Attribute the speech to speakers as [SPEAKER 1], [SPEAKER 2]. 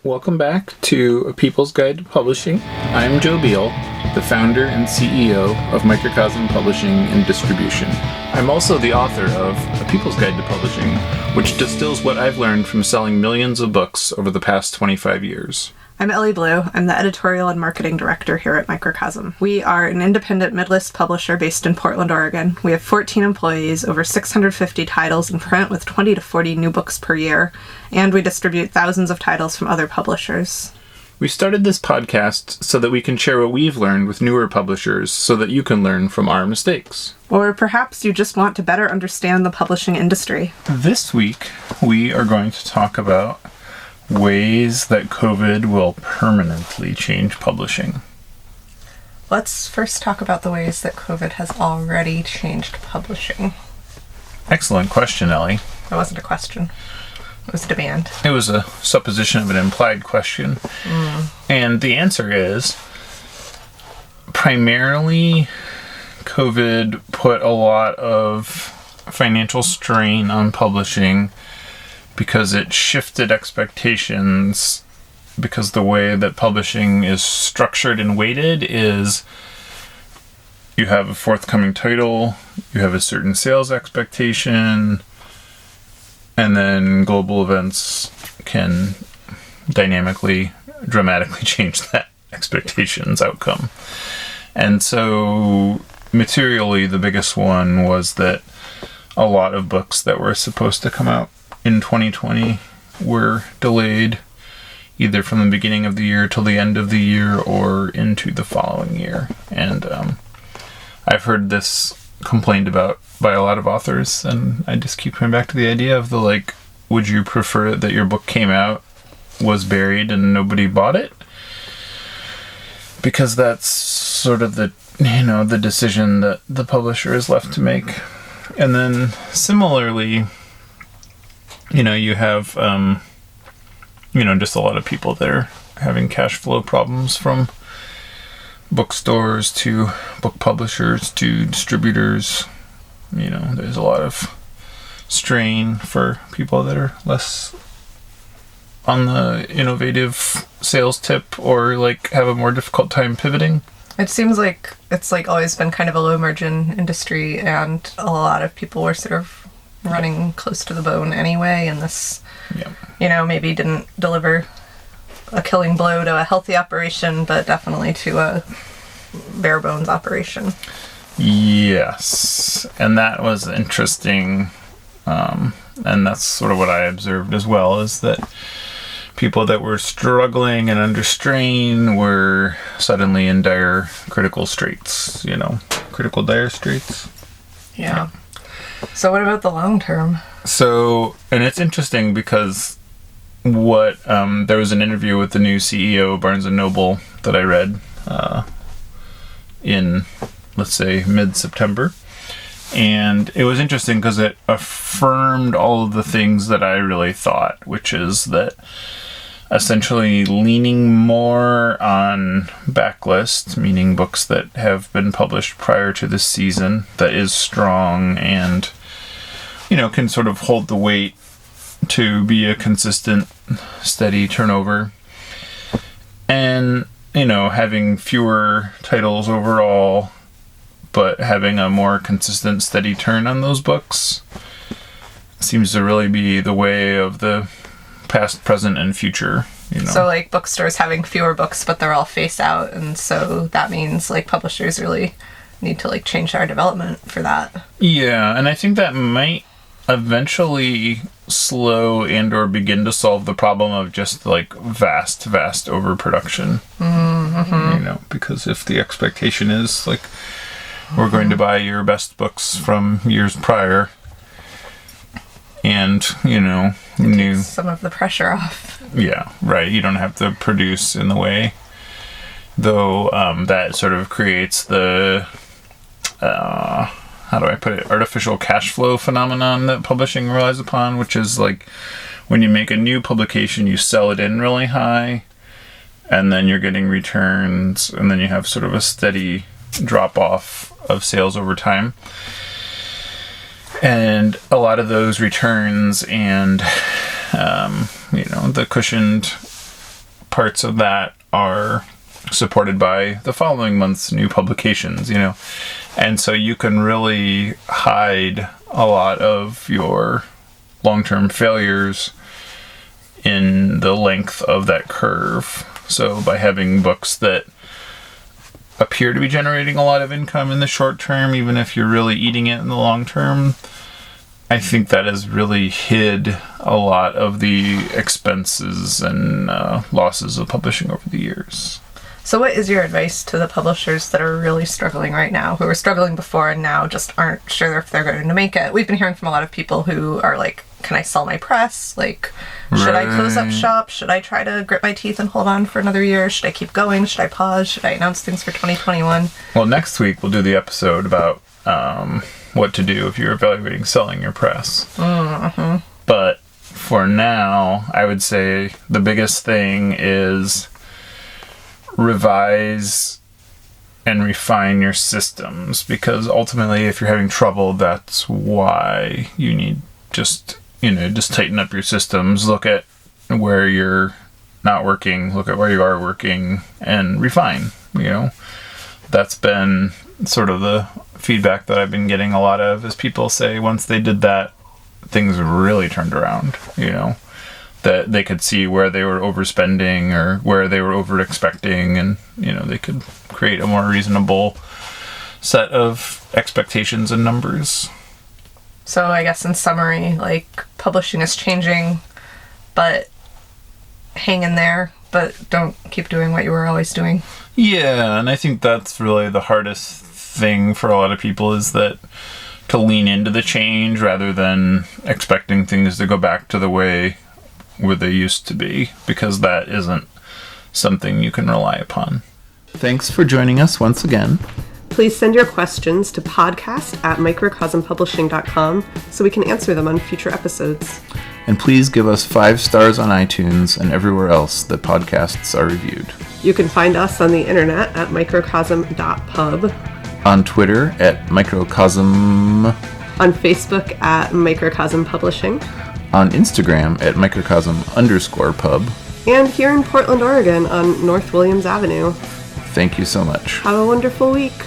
[SPEAKER 1] Welcome back to A People's Guide to Publishing. I'm Joe Beal, the founder and CEO of Microcosm Publishing and Distribution. I'm also the author of A People's Guide to Publishing, which distills what I've learned from selling millions of books over the past 25 years.
[SPEAKER 2] I'm Ellie Blue. I'm the editorial and marketing director here at Microcosm. We are an independent mid-list publisher based in Portland, Oregon. We have 14 employees, over 650 titles in print with 20 to 40 new books per year, and we distribute thousands of titles from other publishers.
[SPEAKER 1] We started this podcast so that we can share what we've learned with newer publishers so that you can learn from our mistakes.
[SPEAKER 2] Or perhaps you just want to better understand the publishing industry.
[SPEAKER 1] This week, we are going to talk about ways that COVID will permanently change publishing.
[SPEAKER 2] Let's first talk about the ways that COVID has already changed publishing.
[SPEAKER 1] Excellent question, Ellie.
[SPEAKER 2] That wasn't a question. It was a demand.
[SPEAKER 1] It was a supposition of an implied question. And the answer is, primarily, COVID put a lot of financial strain on publishing because it shifted expectations, because the way that publishing is structured and weighted is you have a forthcoming title, you have a certain sales expectation, and then global events can dynamically, dramatically change that expectations outcome. And so materially, the biggest one was that a lot of books that were supposed to come out in 2020 were delayed either from the beginning of the year till the end of the year or into the following year. And I've heard this complained about by a lot of authors, and I just keep coming back to the idea of would you prefer that your book came out, was buried, and nobody bought it? Because that's sort of the decision that the publisher is left to make. And then similarly, you have, just a lot of people that are having cash flow problems, from bookstores to book publishers to distributors. There's a lot of strain for people that are less on the innovative sales tip or have a more difficult time pivoting.
[SPEAKER 2] It seems like it's always been kind of a low margin industry, and a lot of people were sort of running close to the bone anyway, and this, maybe didn't deliver a killing blow to a healthy operation, but definitely to a bare bones operation.
[SPEAKER 1] Yes, and that was interesting, and that's sort of what I observed as well, is that people that were struggling and under strain were suddenly in dire critical straits, critical dire straits.
[SPEAKER 2] Yeah. So what about the long term?
[SPEAKER 1] So, and it's interesting because there was an interview with the new CEO of Barnes & Noble that I read in, let's say, mid-September. And it was interesting because it affirmed all of the things that I really thought, which is that essentially leaning more on backlist, meaning books that have been published prior to this season, that is strong and, can sort of hold the weight to be a consistent, steady turnover. And, having fewer titles overall, but having a more consistent, steady turn on those books seems to really be the way of the past, present, and future.
[SPEAKER 2] So bookstores having fewer books, but they're all face out, and so that means publishers really need to change our development for that. Yeah,
[SPEAKER 1] and I think that might eventually slow and or begin to solve the problem of just vast overproduction. Mm-hmm. Because if the expectation is we're going to buy your best books from years prior, and new,
[SPEAKER 2] some of the pressure off.
[SPEAKER 1] Yeah, right. You don't have to produce in the way, though. That sort of creates the how do I put it? Artificial cash flow phenomenon that publishing relies upon, which is when you make a new publication, you sell it in really high, and then you're getting returns, and then you have sort of a steady drop off of sales over time. And a lot of those returns and, the cushioned parts of that are supported by the following month's new publications, And so you can really hide a lot of your long-term failures in the length of that curve. So by having books that appear to be generating a lot of income in the short term, even if you're really eating it in the long term, I think that has really hid a lot of the expenses and losses of publishing over the years.
[SPEAKER 2] So what is your advice to the publishers that are really struggling right now, who were struggling before and now just aren't sure if they're going to make it? We've been hearing from a lot of people who are like, can I sell my press? Like, should I close up shop? Should I try to grit my teeth and hold on for another year? Should I keep going? Should I pause? Should I announce things for 2021?
[SPEAKER 1] Well, next week we'll do the episode about what to do if you're evaluating selling your press.
[SPEAKER 2] Mm-hmm.
[SPEAKER 1] But for now, I would say the biggest thing is revise and refine your systems, because ultimately if you're having trouble, that's why you need just tighten up your systems, look at where you're not working, look at where you are working, and refine. That's been sort of the feedback that I've been getting a lot of, is people say once they did that, things really turned around, that they could see where they were overspending or where they were over expecting, and they could create a more reasonable set of expectations and numbers.
[SPEAKER 2] So I guess in summary, like, publishing is changing, but hang in there, but don't keep doing what you were always doing.
[SPEAKER 1] Yeah, and I think that's really the hardest thing for a lot of people, is that to lean into the change rather than expecting things to go back to the way where they used to be, because that isn't something you can rely upon. Thanks for joining us once again.
[SPEAKER 2] Please send your questions to podcast@microcosmpublishing.com so we can answer them on future episodes.
[SPEAKER 1] And please give us 5 stars on iTunes and everywhere else that podcasts are reviewed.
[SPEAKER 2] You can find us on the internet at microcosm.pub,
[SPEAKER 1] on Twitter at Microcosm,
[SPEAKER 2] on Facebook at Microcosm Publishing,
[SPEAKER 1] on Instagram at Microcosm_pub,
[SPEAKER 2] and here in Portland, Oregon on North Williams Avenue.
[SPEAKER 1] Thank you so much.
[SPEAKER 2] Have a wonderful week.